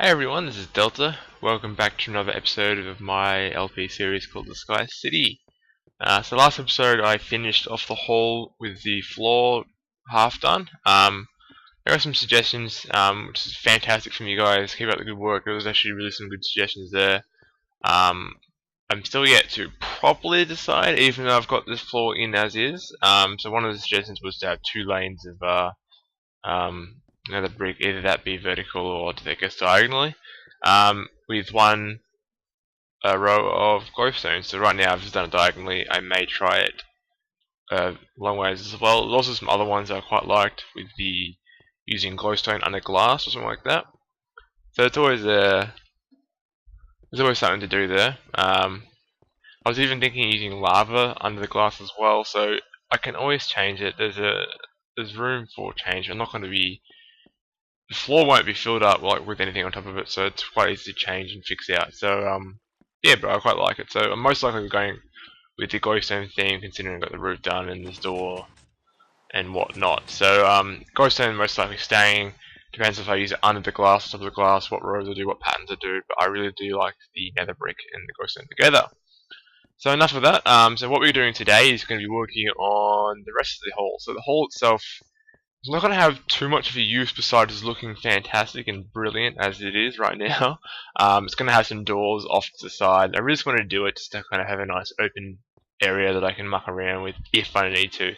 Hey everyone, this is Delta. Welcome back to another episode of my LP series called The Sky City. So last episode I finished off the hall with the floor half done. There are some suggestions, which is fantastic from you guys. Keep up the good work. There was actually really some good suggestions there. I'm still yet to properly decide, even though I've got this floor in as is. So one of the suggestions was to have 2 lanes of another brick, either that be vertical or to take us diagonally, with one row of glowstone. So right now I've just done it diagonally. I may try it long ways as well. There's also some other ones that I quite liked with the using glowstone under glass or something like that. So it's always there's always something to do there. I was even thinking of using lava under the glass as well, so I can always change it. There's room for change. I'm not going to be the floor won't be filled up like with anything on top of it, so it's quite easy to change and fix out. So yeah, but I quite like it. So I'm most likely going with the glowstone theme, considering I've got the roof done and this door and whatnot. So glowstone most likely staying. Depends if I use it under the glass, top of the glass, what rows I do, what patterns I do. But I really do like the nether brick and the glowstone together. So enough of that. So what we're doing today is going to be working on the rest of the hall. So the hall itself, it's not going to have too much of a use besides just looking fantastic and brilliant as it is right now. It's going to have some doors off to the side. I really just want to do it just to kind of have a nice open area that I can muck around with if I need to.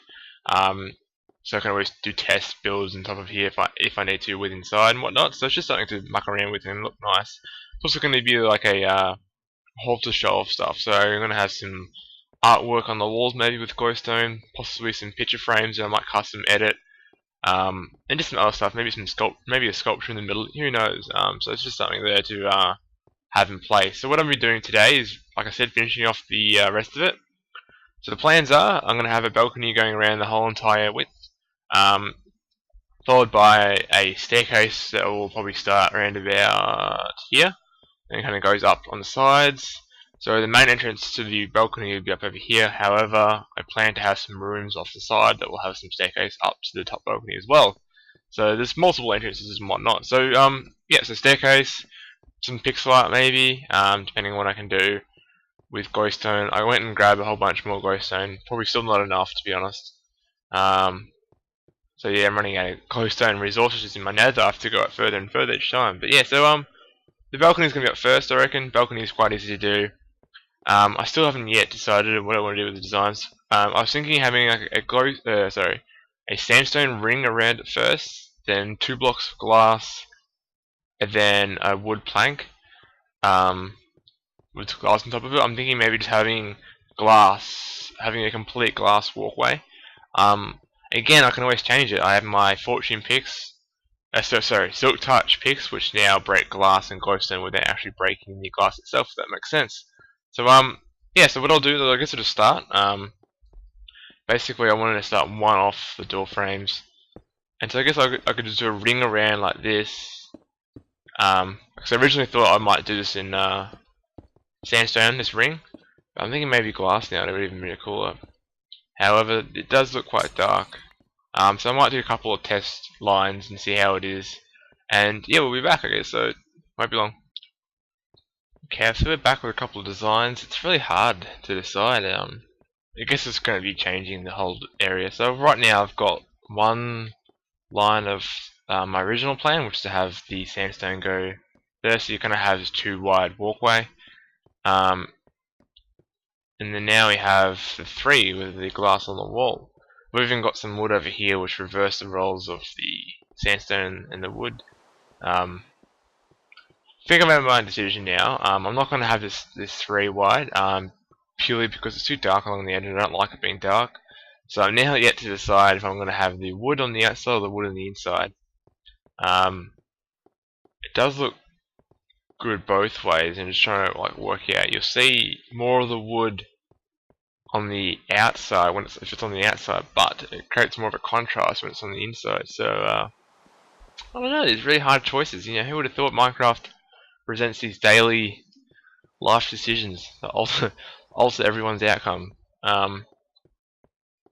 So I can always do test builds on top of here if I need to with inside and whatnot. So it's just something to muck around with and look nice. It's also going to be like a hall to show off stuff. So I'm going to have some artwork on the walls maybe with glowstone, possibly some picture frames that I might custom edit. And just some other stuff, maybe maybe a sculpture in the middle, who knows. So it's just something there to have in place. So what I'm going to be doing today is, like I said, finishing off the rest of it. So the plans are, I'm going to have a balcony going around the whole entire width, followed by a staircase that will probably start around about here, and kind of goes up on the sides. So the main entrance to the balcony will be up over here. However, I plan to have some rooms off the side that will have some staircase up to the top balcony as well. So there's multiple entrances and whatnot. So yeah, so staircase, some pixel art maybe, depending on what I can do with glowstone. I went and grabbed a whole bunch more glowstone. Probably still not enough, to be honest. So yeah, I'm running out of glowstone resources in my nether. I have to go up further and further each time. But yeah, so the balcony is going to be up first, I reckon. Balcony is quite easy to do. I still haven't yet decided what I want to do with the designs. I was thinking of having like a sandstone ring around it first, then 2 blocks of glass, and then a wood plank with glass on top of it. I'm thinking maybe just having a complete glass walkway. Again, I can always change it. I have my fortune picks. Silk touch picks, which now break glass and glowstone without actually breaking the glass itself. If that makes sense. So yeah, so what I'll do, I guess I'll just start. Basically I wanted to start one off the door frames, and so I guess I could just do a ring around like this. Because I originally thought I might do this in sandstone, this ring, but I'm thinking maybe glass now. That would even be cooler. However, it does look quite dark. So I might do a couple of test lines and see how it is, and yeah, we'll be back, I guess. So it won't be long. Okay, so we're back with a couple of designs. It's really hard to decide. I guess it's going to be changing the whole area. So right now I've got one line of my original plan, which is to have the sandstone go there. So you're going to have this 2 wide walkway. And then now we have the 3 with the glass on the wall. We've even got some wood over here, which reverse the roles of the sandstone and the wood. I think I've made my decision now. I'm not going to have this 3 wide, purely because it's too dark along the edge and I don't like it being dark. So I'm now yet to decide if I'm going to have the wood on the outside or the wood on the inside. It does look good both ways, and just trying to like work out. You'll see more of the wood on the outside if it's on the outside, but it creates more of a contrast when it's on the inside. So I don't know. There's really hard choices. You know, who would have thought Minecraft presents these daily life decisions that alter everyone's outcome.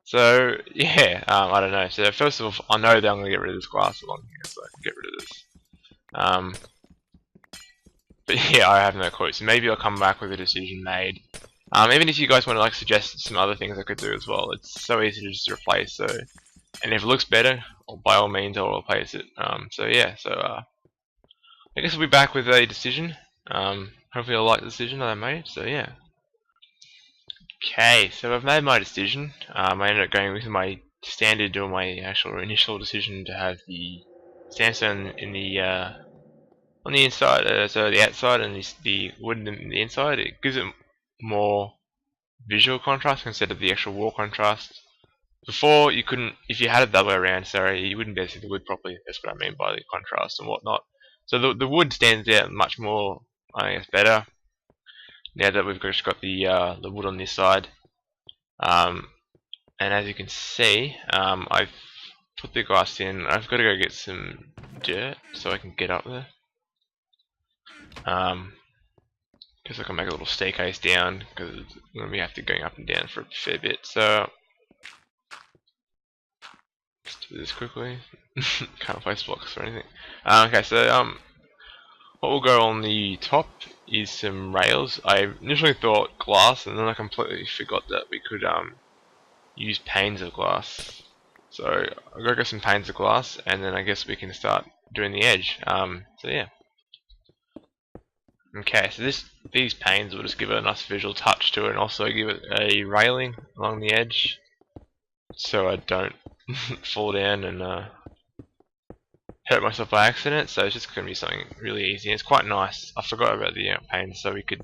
So yeah, I don't know. So first of all, I know that I'm going to get rid of this glass along here, so I can get rid of this. But yeah, I have no clue. So maybe I'll come back with a decision made. Even if you guys want to like suggest some other things I could do as well, it's so easy to just replace. So, and if it looks better, by all means I'll replace it. So yeah, I guess we'll be back with a decision. Hopefully I'll like the decision that I made. So yeah. Okay, so I've made my decision. I ended up going with my standard or my actual initial decision to have the sandstone in the on the inside, so the outside, and the wood in the inside. It gives it more visual contrast instead of the actual wall contrast. Before you couldn't, if you had it the other way around, sorry, you wouldn't be able to see the wood properly. That's what I mean by the contrast and whatnot. So the wood stands out much more, I guess, better now that we've just got the wood on this side. And as you can see, I've put the glass in. I've got to go get some dirt so I can get up there. Guess I can make a little staircase down because I'm going to have to going up and down for a fair bit. So let's do this quickly. Can't place blocks or anything. Okay, so what will go on the top is some rails. I initially thought glass, and then I completely forgot that we could use panes of glass. So I'll go get some panes of glass, and then I guess we can start doing the edge. So yeah. Okay, so these panes will just give it a nice visual touch to it, and also give it a railing along the edge, so I don't fall down and hurt myself by accident. So it's just going to be something really easy. It's quite nice. I forgot about the panes, so we could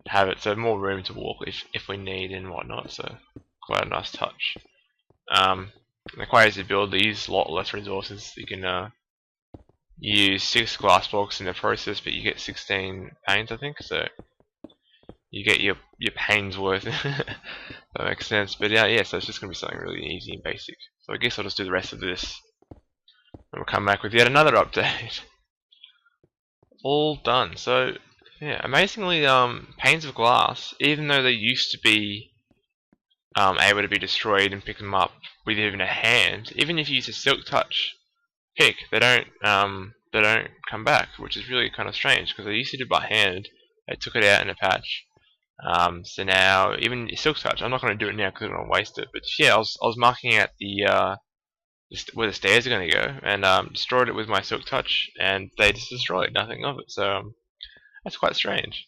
have it so more room to walk if we need and whatnot. So quite a nice touch. They're quite easy to build. They use a lot less resources. You can use 6 glass blocks in the process, but you get 16 panes, I think. So you get your panes worth. That makes sense. But yeah, so it's just gonna be something really easy and basic. So I guess I'll just do the rest of this, and we'll come back with yet another update. All done. So yeah, amazingly, panes of glass, even though they used to be able to be destroyed and pick them up with even a hand, even if you use a silk touch pick, they don't come back, which is really kind of strange because they used to do it by hand. They took it out in a patch. So now even silk touch, I'm not going to do it now because I don't want to waste it. But yeah, I was marking out the where the stairs are going to go, and destroyed it with my silk touch, and they just destroyed nothing of it. So that's quite strange.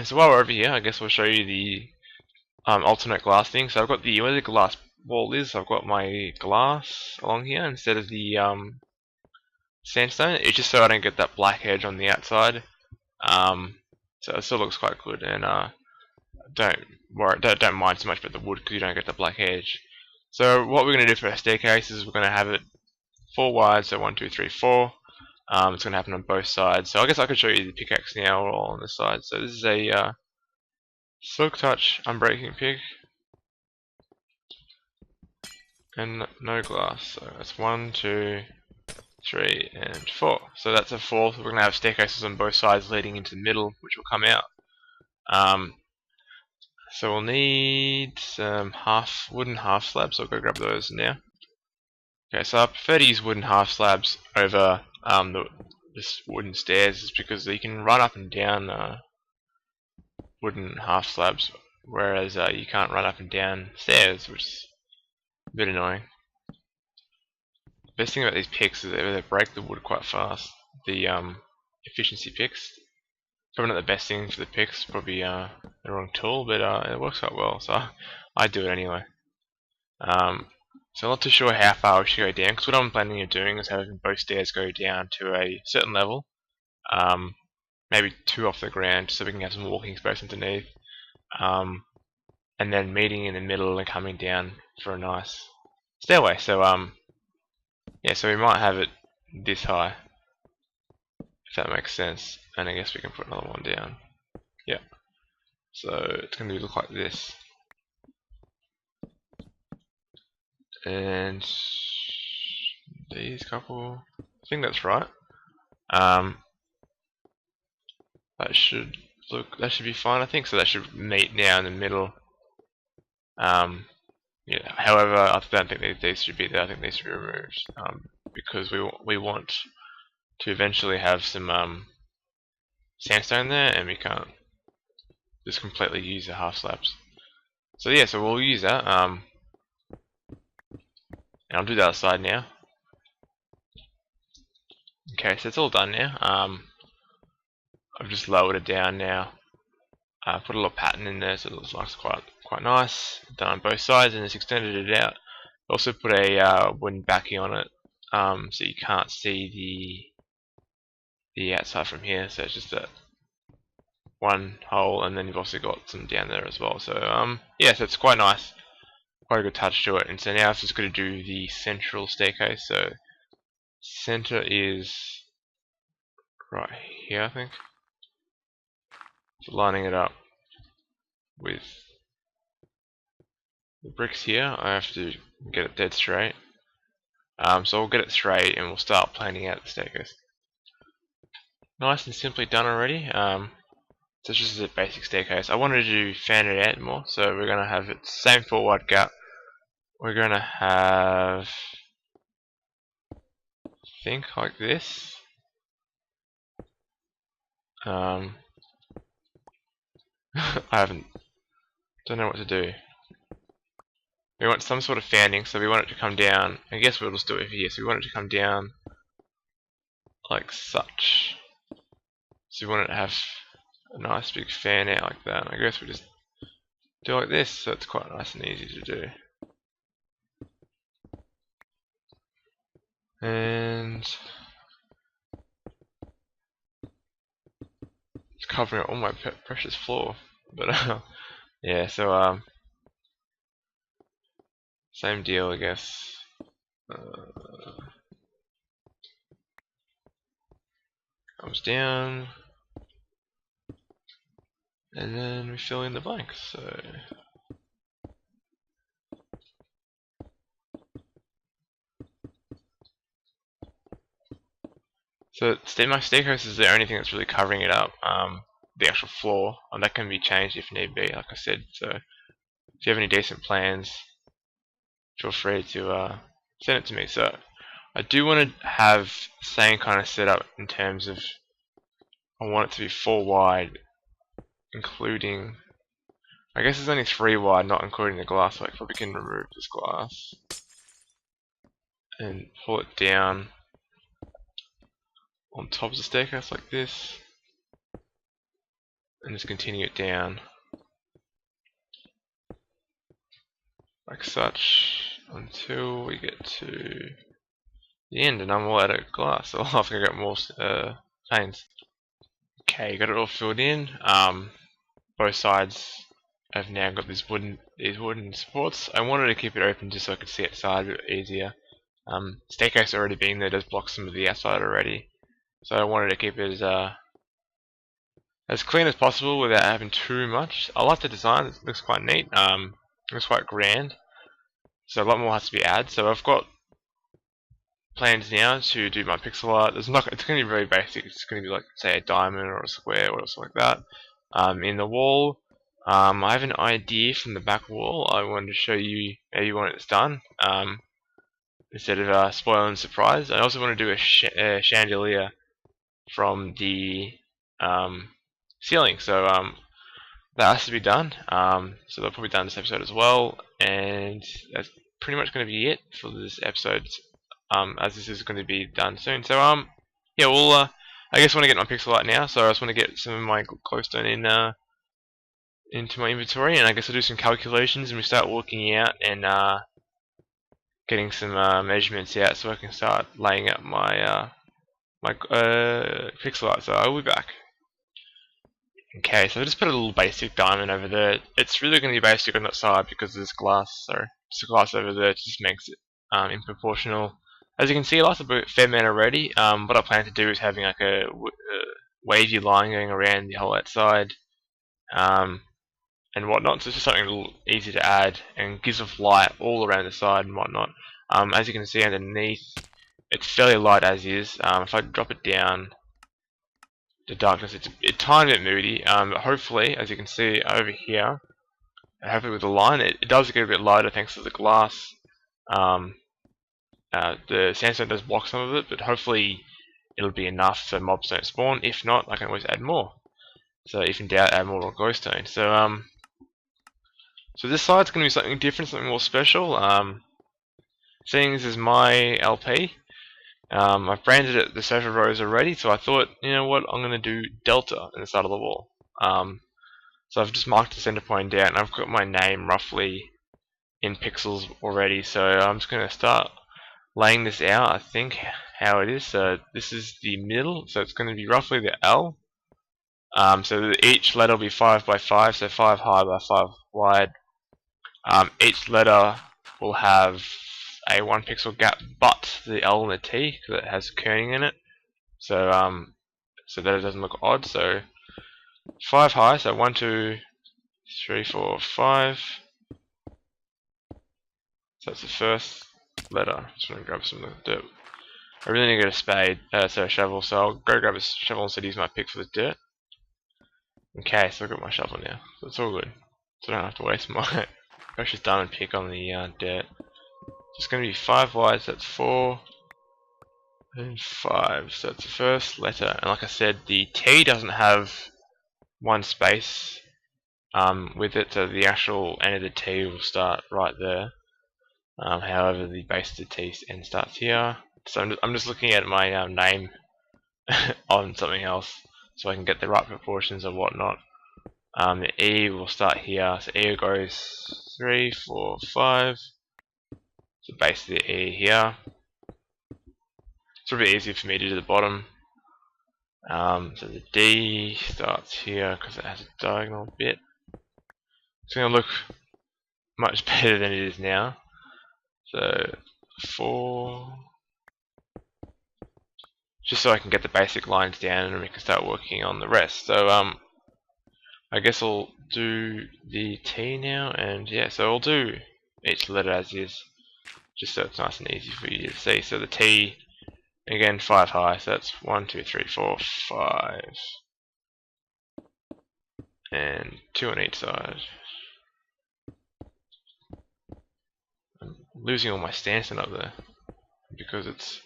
So while we're over here, I guess we'll show you the alternate glass thing. So I've got where the glass wall is. I've got my glass along here instead of the sandstone. It's just so I don't get that black edge on the outside. So it still looks quite good, and don't mind so much about the wood because you don't get the black edge. So what we're going to do for our staircase is we're going to have it 4 wide, so 1, 2, 3, 4. It's going to happen on both sides. So I guess I could show you the pickaxe now all on this side. So this is a silk touch unbreaking pick, and no glass. So that's 1, 2, 3, and 4. So that's a 4. So we're going to have staircases on both sides leading into the middle, which will come out. So we'll need some wooden half slabs, so I'll go grab those now. Okay, so I prefer to use wooden half slabs over this wooden stairs, is because you can run up and down wooden half slabs, whereas you can't run up and down stairs, which is a bit annoying. The best thing about these picks is that they break the wood quite fast. The efficiency picks. Probably not the best thing for the picks, probably the wrong tool, but it works out well, so I do it anyway. So I'm not too sure how far we should go down, because what I'm planning on doing is having both stairs go down to a certain level, maybe 2 off the ground, so we can have some walking space underneath, and then meeting in the middle and coming down for a nice stairway. So yeah, so we might have it this high, if that makes sense, and I guess we can put another one down. Yeah, so it's going to look like this, and these couple, I think that's right. That should be fine, I think. So that should meet now in the middle. Yeah. However, I don't think these should be there. I think these should be removed, because we want to eventually have some sandstone there, and we can't just completely use the half slabs. So yeah, so we'll use that. And I'll do the other side now. Okay, so it's all done now. I've just lowered it down now. Put a little pattern in there so it looks like quite nice. Done on both sides and just extended it out. Also put a wooden backing on it, so you can't see the outside from here. So it's just a one hole, and then you've also got some down there as well. So yeah, so it's quite nice, quite a good touch to it. And so now I've just got to do the central staircase. So center is right here, I think. So lining it up with the bricks here, I have to get it dead straight. So we'll get it straight and we'll start planning out the staircase. Nice and simply done already. So it's just a basic staircase. I wanted to fan it out more, so we're going to have it same 4 wide gap. We're going to have, think like this. I don't know what to do. We want some sort of fanning, so we want it to come down. I guess we'll just do it here. So we want it to come down like such. So we want it to have a nice big fan out like that. I guess we just do it like this, so it's quite nice and easy to do. And it's covering all my precious floor. But yeah, so same deal, I guess. Comes down, and then we fill in the blanks. So my staircase is the only thing that's really covering it up. The actual floor, and that can be changed if need be, like I said. So if you have any decent plans, feel free to send it to me. So I do want to have the same kind of setup in terms of I want it to be 4 wide, including, I guess it's only 3 wide, not including the glass. So I probably can remove this glass and pull it down on top of the staircase like this, and just continue it down like such until we get to the end, and I'm all out of glass, so I'll have to get more panes. Okay, got it all filled in. Both sides have now got these wooden supports. I wanted to keep it open just so I could see outside a bit easier. Staircase already being there does block some of the outside already, so I wanted to keep it as clean as possible without having too much. I like the design; it looks quite neat. It looks quite grand. So a lot more has to be added. So I've got plans now to do my pixel art. It's going to be very basic. It's going to be like, say, a diamond or a square or something like that. In the wall, I have an idea from the back wall. I wanted to show you maybe when it's done. Instead of spoiling the surprise, I also want to do a chandelier from the ceiling. So that has to be done. So they'll probably done this episode as well, and that's pretty much going to be it for this episode. As this is going to be done soon. So yeah, we'll I guess want to get my pixel art now. So I just want to get some of my glowstone in into my inventory, and I guess I'll do some calculations, and we start working out and getting some measurements out, so I can start laying out my pixel art. So I'll be back. Okay, so I just put a little basic diamond over there. It's really going to be basic on that side because there's glass. So just a glass over there just makes it improportional. As you can see, I lost a fair amount already. What I plan to do is having like a wavy line going around the whole outside and whatnot. So it's just something a little easy to add and gives off light all around the side and whatnot. As you can see underneath, it's fairly light as is. If I drop it down, the darkness, it's a tiny bit moody. But hopefully, as you can see over here, hopefully with the line, it does get a bit lighter thanks to the glass. The sandstone does block some of it, but hopefully it'll be enough so mobs don't spawn. If not, I can always add more. So if in doubt, add more glowstone. So this side's going to be something different, something more special. Seeing this is my LP, I've branded it the server rows already, so I thought, you know what, I'm going to do delta in the side of the wall. So I've just marked the center point out, and I've got my name roughly in pixels already, so I'm just going to start laying this out, I think, how it is. So this is the middle, so it's going to be roughly the L. So each letter will be 5 by 5, so 5 high by 5 wide. Each letter will have a 1 pixel gap, but the L and the T, because it has kerning in it, so so that it doesn't look odd. So 5 high, so 1, 2, 3, 4, 5. So that's the first letter. Just want to grab some of the dirt. I really need to get a spade, so a shovel. So I'll go grab a shovel instead of use my pick for the dirt. Okay, so I've got my shovel now, so it's all good. So I don't have to waste my precious diamond pick on the dirt. It's going to be 5 wide, so that's 4 and 5. So that's the first letter. And like I said, the T doesn't have one space with it, so the actual end of the T will start right there. However, the base of the T end starts here. So I'm just looking at my name on something else, so I can get the right proportions and whatnot. The E will start here, so E goes 3, 4, 5. So base of the E here. It's a bit easier for me to do the bottom. So the D starts here because it has a diagonal bit. It's going to look much better than it is now. So 4, just so I can get the basic lines down and we can start working on the rest. So I guess I'll do the T now, and yeah, so I'll do each letter as is, just so it's nice and easy for you to see. So the T, again 5 high, so that's 1, 2, 3, 4, 5, and 2 on each side. I'm losing all my stanchion up there because it's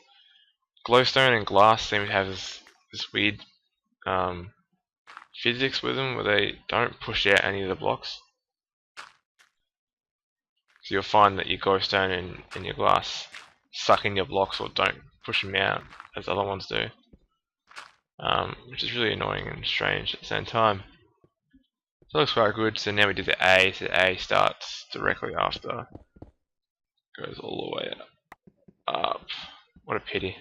glowstone and glass seem to have this weird physics with them where they don't push out any of the blocks. So you'll find that your glowstone and your glass suck in your blocks or don't push them out as other ones do, which is really annoying and strange at the same time. So it looks quite good. So now we do the A. So the A starts directly after, goes all the way up. What a pity.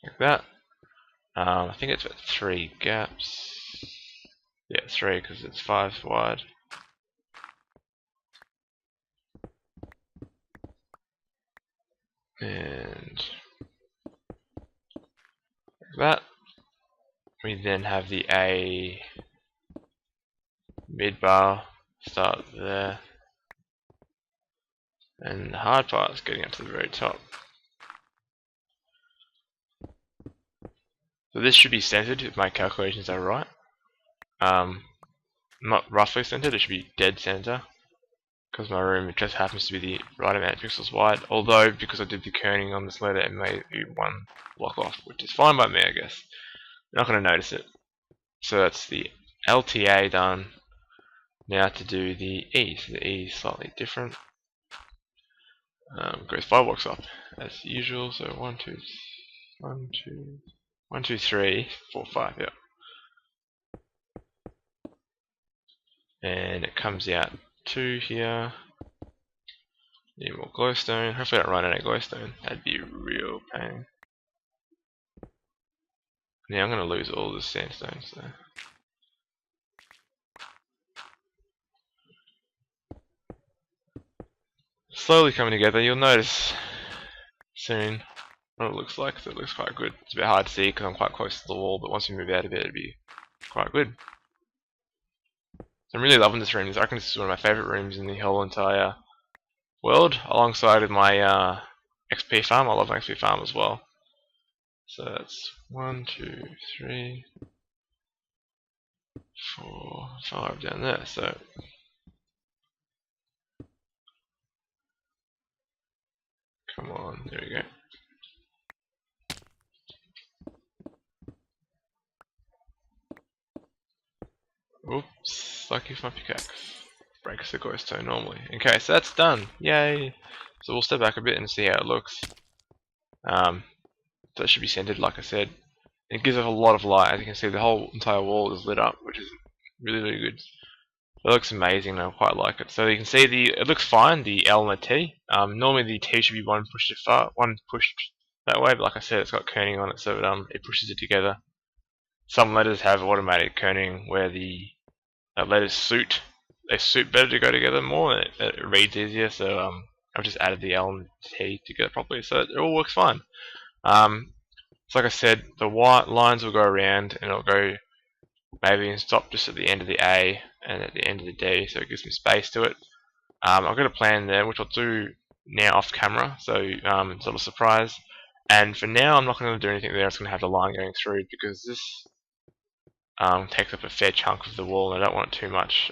Like that. I think it's got 3 gaps. Yeah, 3 because it's 5 wide. And like that. We then have the A mid bar start there. And the hard part is getting up to the very top. So this should be centered if my calculations are right. Not roughly centered, it should be dead center. Because my room just happens to be the right amount of pixels wide. Although, because I did the kerning on this letter, it may be 1 block off, which is fine by me, I guess. You're not going to notice it. So that's the LTA done. Now to do the E. So the E is slightly different. Goes 5 blocks up as usual. So 1, 2, 1, 2, 1, 2, 3, 4, 5. Yeah. And it comes out 2 here. Need more glowstone. Hopefully I don't run out of glowstone. That'd be a real pain. Yeah, I'm gonna lose all the sandstone, so. Slowly coming together, you'll notice soon what it looks like, so it looks quite good. It's a bit hard to see because I'm quite close to the wall, but once we move out of it, it'll be quite good. So I'm really loving this room. I reckon this is one of my favourite rooms in the whole entire world, alongside with my XP farm. I love my XP farm as well. So that's 1, 2, 3, 4, 5 down there. So Come on, there we go. Oops, lucky for my pickaxe. Breaks the glowstone normally. Okay, so that's done. Yay! So we'll step back a bit and see how it looks. So it should be centered, like I said. It gives off a lot of light. As you can see, the whole entire wall is lit up, which is really, really good. It looks amazing. I quite like it. So you can see it looks fine. The L and the T. Normally the T should be one pushed that way, but like I said, it's got kerning on it, so it pushes it together. Some letters have automatic kerning where the letters suit better to go together more. It reads easier. So I've just added the L and T together properly, so it all works fine. So like I said, the white lines will go around and it'll go maybe and stop just at the end of the A and at the end of the D, so it gives me space to it. I've got a plan there which I'll do now off camera, so sort of surprise. And for now, I'm not going to do anything there. I'm just going to have the line going through because this takes up a fair chunk of the wall, and I don't want too much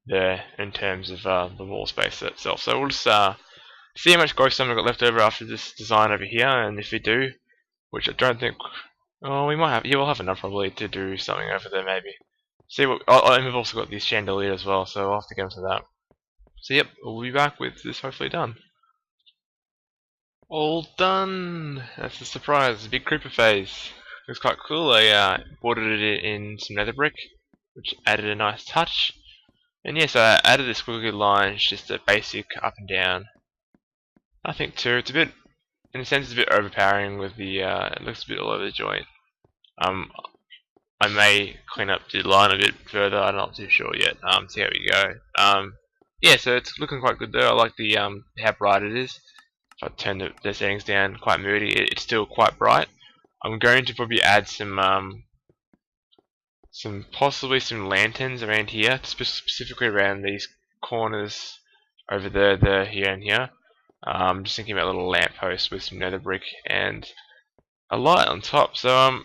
there in terms of the wall space itself. So we'll just see how much glowstone we've got left over after this design over here, and if we do, which I don't think, oh, we might have, yeah, we'll have enough probably to do something over there maybe. See what, and we've also got this chandelier as well, so I'll have to get into that. So yep, we'll be back with this hopefully done. All done! That's the surprise, big creeper phase. Looks quite cool. I bordered it in some nether brick, which added a nice touch. And yes, I added the squiggly lines, just a basic up and down. I think too, it's a bit, in a sense, it's a bit overpowering with the, it looks a bit all over the joint. I may clean up the line a bit further, I'm not too sure yet, see how we go. Yeah, so it's looking quite good there. I like the, how bright it is. If I turn the settings down quite moody, it's still quite bright. I'm going to probably add possibly some lanterns around here, specifically around these corners over there, here and here. Just thinking about a little lamppost with some nether brick and a light on top. So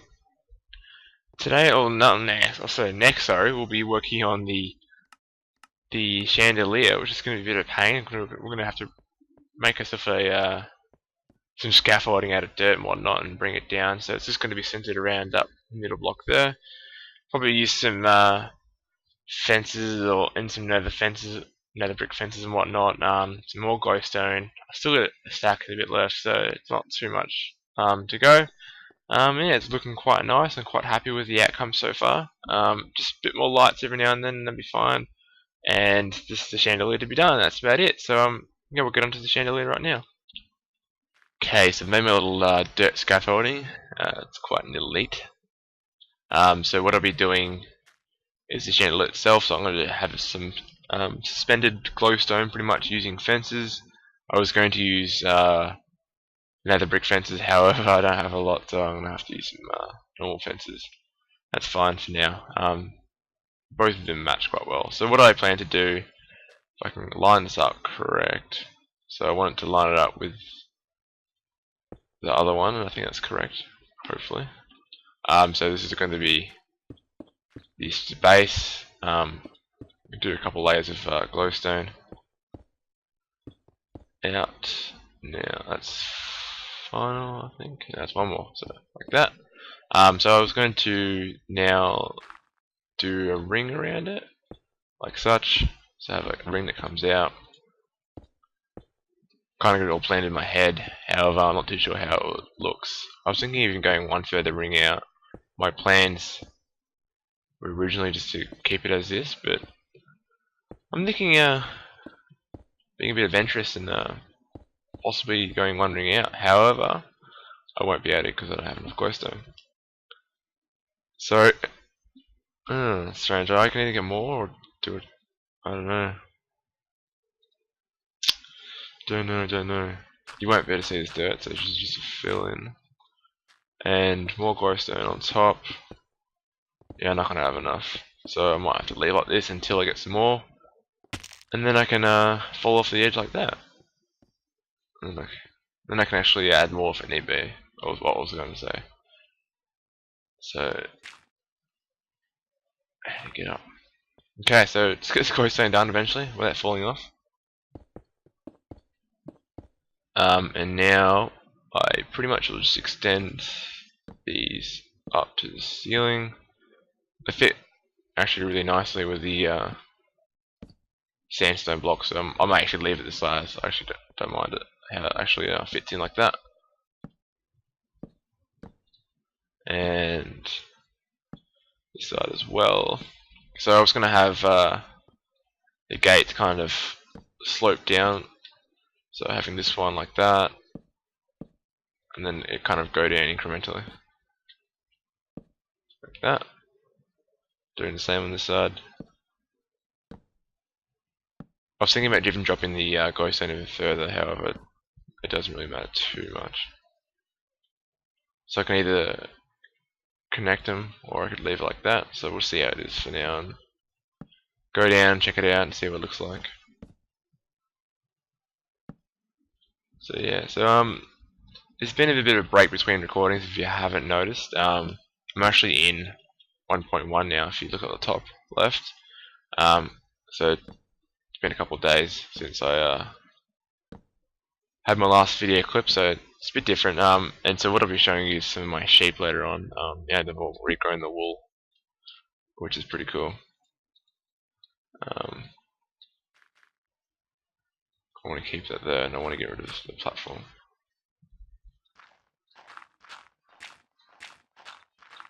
today, or not next, sorry, we'll be working on the chandelier, which is going to be a bit of a pain. We're going to have to make ourselves some scaffolding out of dirt and whatnot and bring it down. So it's just going to be centered around that middle block there. Probably use some fences and some nether brick fences and whatnot. Some more glowstone. I still got a stack a bit left, so it's not too much to go. Yeah, it's looking quite nice. I'm quite happy with the outcome so far. Just a bit more lights every now and then, and that'll be fine. And just the chandelier to be done. That's about it. So yeah, we'll get onto the chandelier right now. Okay, so I've made my little dirt scaffolding. It's quite neat. So what I'll be doing is the chandelier itself. So I'm going to have some suspended glowstone, pretty much using fences. I was going to use nether brick fences, however I don't have a lot, so I'm going to have to use some normal fences. That's fine for now. Both of them match quite well. So what I plan to do, if I can line this up correct, so I want it to line it up with the other one, and I think that's correct, hopefully. So this is going to be this base. Do a couple layers of glowstone out. Now that's final, I think. That's one more, so like that. So I was going to now do a ring around it, like such. So I have like a ring that comes out. Kind of got it all planned in my head. However, I'm not too sure how it looks. I was thinking of even going one further ring out. My plans were originally just to keep it as this, but I'm thinking being a bit adventurous and possibly going one ring out. However, I won't be able to because I don't have enough glowstone. So, strange. I can either get more or do it. I don't know. Don't know. You won't be able to see this dirt, so it's just a fill in. And more glowstone on top. Yeah, I'm not going to have enough. So I might have to leave like this until I get some more. And then I can fall off the edge like that. And then I can actually add more if it need be. That was what I was going to say. So, get up. Okay, so let's get this glowstone done eventually without falling off. And now I pretty much will just extend these up to the ceiling. They fit actually really nicely with the sandstone blocks, so I might actually leave it this size. I actually don't mind it how it actually fits in like that. And this side as well. So I was going to have the gate kind of slope down, so having this one like that, and then it kind of go down incrementally like that. Doing the same on this side. I was thinking about even dropping the glowstone even further, however it doesn't really matter too much. So I can either connect them or I could leave it like that, so we'll see how it is for now and go down, check it out and see what it looks like. So yeah, so there's been a bit of a break between recordings if you haven't noticed. I'm actually in 1.1 now if you look at the top left. So it's been a couple of days since I had my last video clip, so it's a bit different. And so what I'll be showing you is some of my sheep later on. Yeah, they've all regrown the wool, which is pretty cool. I want to keep that there, and I want to get rid of the platform.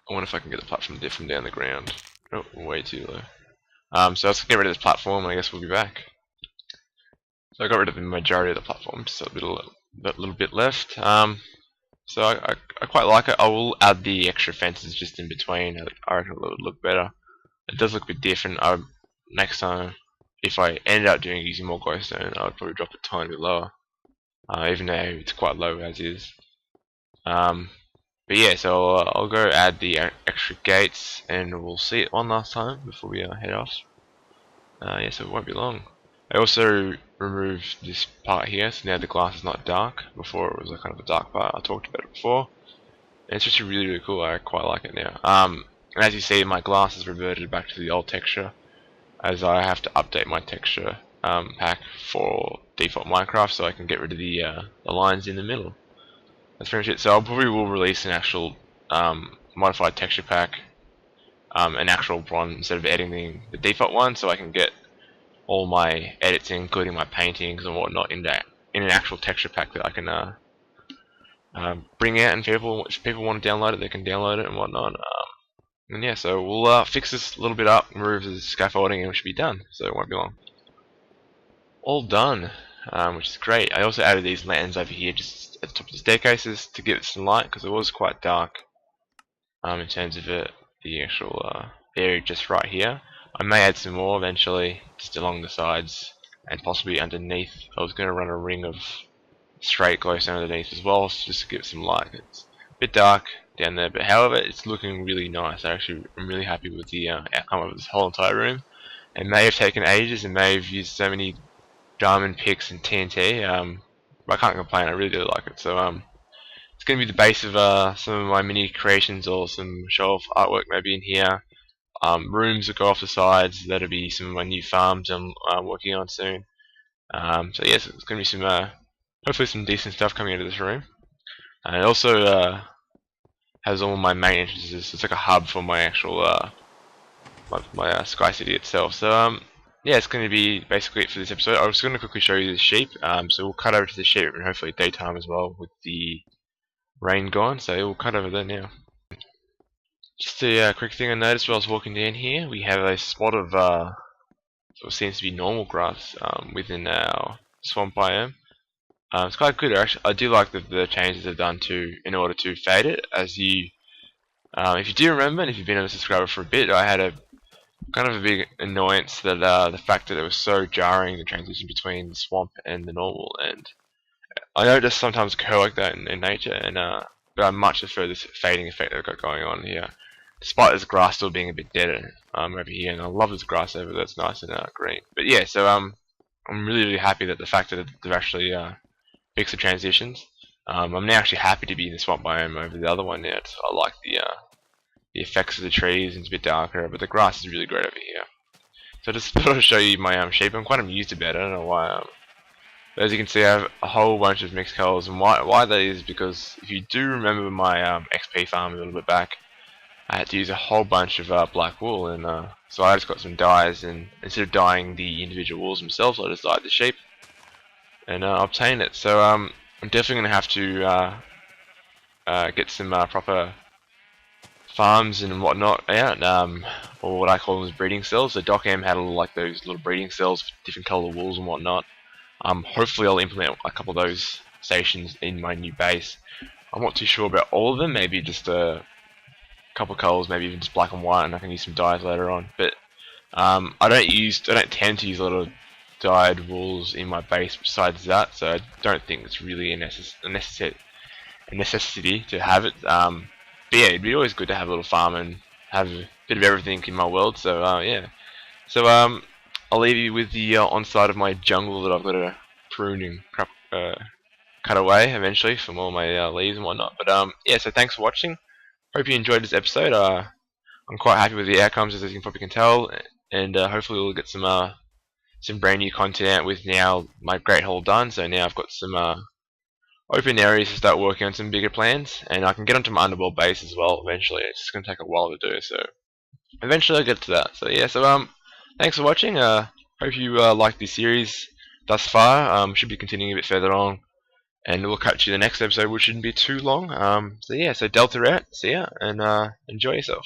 I wonder if I can get the platform from down the ground. Oh, way too low. So let's get rid of this platform, and I guess we'll be back. So I got rid of the majority of the platform, just a little bit left. So I quite like it. I will add the extra fences just in between. I reckon it would look better. It does look a bit different. Next time, if I ended up using more glowstone, I would probably drop it a tiny bit lower, even though it's quite low as is. But yeah, so I'll go add the extra gates, and we'll see it one last time before we head off. Yeah, so it won't be long. I also removed this part here, so now the glass is not dark. Before it was a kind of a dark part. I talked about it before. And it's just really cool. I quite like it now. And as you see, my glass has reverted back to the old texture, as I have to update my texture pack for default Minecraft, so I can get rid of the lines in the middle. That's pretty much it. So I probably will release an actual modified texture pack, an actual one instead of editing the default one, so I can get all my edits, including my paintings and whatnot, in an actual texture pack that I can bring out, and if people want to download it, they can download it and whatnot. And yeah, so we'll fix this a little bit up, remove the scaffolding, and we should be done. So it won't be long. All done, which is great. I also added these lanterns over here, just at the top of the staircases, to give it some light, because it was quite dark in terms of the actual area just right here. I may add some more eventually, just along the sides and possibly underneath. I was going to run a ring of straight glowstone underneath as well, just to give it some light. It's a bit dark down there, but however, it's looking really nice. I'm really happy with the outcome of this whole entire room. It may have taken ages, and may have used so many diamond picks and TNT, but I can't complain. I really do like it. So it's going to be the base of some of my mini creations, or some show-off artwork maybe in here. Rooms that go off the sides, that'll be some of my new farms I'm working on soon. So yes, it's going to be some hopefully some decent stuff coming into this room. And it also has all my main entrances. It's like a hub for my actual my Sky City itself. So yeah, it's going to be basically it for this episode. I was going to quickly show you the sheep. So we'll cut over to the sheep, and hopefully daytime as well with the rain gone. So we'll cut over there now. Just a quick thing I noticed while I was walking down here, we have a spot of what seems to be normal grass within our swamp biome. It's quite good. Actually, I do like the changes they've done in order to fade it. As you, if you do remember, and if you've been a subscriber for a bit, I had a kind of a big annoyance that the fact that it was so jarring, the transition between the swamp and the normal. And I know it does sometimes occur like that in nature, and but I much prefer this fading effect that I've got going on here. Despite this grass still being a bit deader over here, and I love this grass over there. It's nice and green. But yeah, so I'm really happy that the fact that they've actually fixed the transitions. I'm now actually happy to be in the swamp biome over the other one now. I like the effects of the trees, and it's a bit darker, but the grass is really great over here. So I just thought I'd show you my sheep. I'm quite amused about it. I don't know why. But as you can see, I have a whole bunch of mixed colors, and why that is because if you do remember my XP farm a little bit back, I had to use a whole bunch of black wool, and so I just got some dyes, and instead of dyeing the individual wools themselves, I just dyed the sheep and obtained it. So I'm definitely gonna have to get some proper farms and whatnot out, or what I call them as breeding cells. So Doc M had like those little breeding cells for different colour wools and whatnot. Hopefully I'll implement a couple of those stations in my new base. I'm not too sure about all of them, maybe just a couple of colours, maybe even just black and white, and I can use some dyes later on. But I don't tend to use a lot of dyed wools in my base besides that, so I don't think it's really a necessity to have it. But yeah, it'd be always good to have a little farm and have a bit of everything in my world. So yeah, so I'll leave you with the on-side of my jungle that I've got to prune and cut away eventually from all my leaves and whatnot. But yeah, so thanks for watching. Hope you enjoyed this episode. I'm quite happy with the outcomes, as you probably can tell, and hopefully we'll get some brand new content out with now my Great Hall done. So now I've got some open areas to start working on some bigger plans, and I can get onto my underworld base as well eventually. It's just going to take a while to do, so eventually I'll get to that. So yeah, so thanks for watching. Hope you liked this series thus far. Should be continuing a bit further on, and we'll catch you in the next episode, which shouldn't be too long. So yeah, so Delta out, see ya, and enjoy yourself.